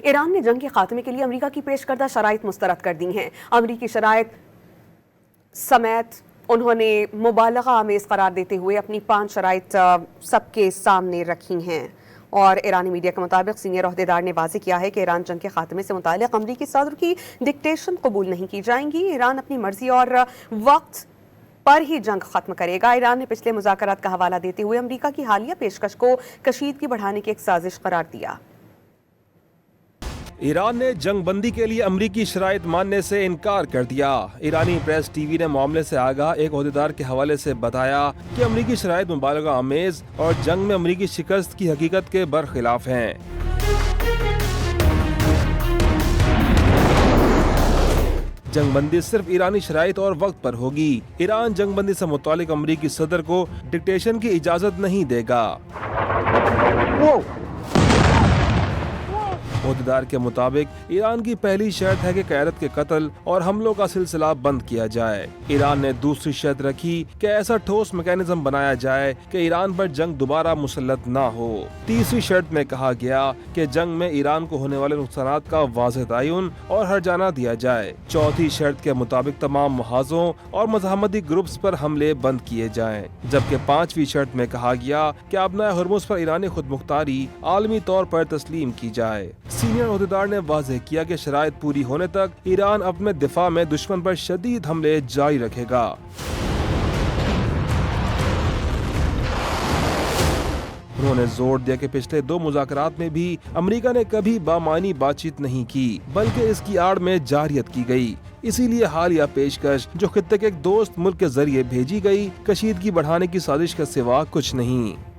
ایران نے جنگ کے خاتمے کے لیے امریکہ کی پیش کردہ شرائط مسترد کر دی ہیں۔ امریکی شرائط سمیت انہوں نے مبالغہ آمیز قرار دیتے ہوئے اپنی 5 شرائط سب کے سامنے رکھی ہیں، اور ایرانی میڈیا کے مطابق سینئر عہدیدار نے واضح کیا ہے کہ ایران جنگ کے خاتمے سے متعلق امریکی صدر کی ڈکٹیشن قبول نہیں کی جائیں گی۔ ایران اپنی مرضی اور وقت پر ہی جنگ ختم کرے گا۔ ایران نے پچھلے مذاکرات کا حوالہ دیتے ہوئے امریکہ کی حالیہ پیشکش کو کشیدگی بڑھانے کی ایک سازش قرار دیا۔ ایران نے جنگ بندی کے لیے امریکی شرائط ماننے سے انکار کر دیا۔ ایرانی پریس ٹی وی نے معاملے سے آگاہ ایک عہدیدار کے حوالے سے بتایا کہ امریکی شرائط مبالغہ آمیز اور جنگ میں امریکی شکست کی حقیقت کے برخلاف ہیں۔ جنگ بندی صرف ایرانی شرائط اور وقت پر ہوگی۔ ایران جنگ بندی سے متعلق امریکی صدر کو ڈکٹیشن کی اجازت نہیں دے گا۔ عہدیدار کے مطابق ایران کی پہلی شرط ہے کہ قیادت کے قتل اور حملوں کا سلسلہ بند کیا جائے۔ ایران نے دوسری شرط رکھی کہ ایسا ٹھوس میکینزم بنایا جائے کہ ایران پر جنگ دوبارہ مسلط نہ ہو۔ تیسری شرط میں کہا گیا کہ جنگ میں ایران کو ہونے والے نقصانات کا واضح تعین اور ہرجانہ دیا جائے۔ چوتھی شرط کے مطابق تمام محاذوں اور مزاحمتی گروپس پر حملے بند کیے جائیں، جبکہ 5ویں شرط میں کہا گیا کہ ابنائے ہرمز پر ایرانی خود مختاری عالمی طور پر تسلیم کی جائے۔ سینئر عہدیدار نے واضح کیا کہ شرائط پوری ہونے تک ایران اپنے دفاع میں دشمن پر شدید حملے جاری رکھے گا۔ انہوں نے زور دیا کہ پچھلے 2 مذاکرات میں بھی امریکہ نے کبھی بامعنی بات چیت نہیں کی، بلکہ اس کی آڑ میں جارحیت کی گئی۔ اسی لیے حالیہ پیشکش جو خطے کے ایک دوست ملک کے ذریعے بھیجی گئی، کشیدگی بڑھانے کی سازش کے سوا کچھ نہیں۔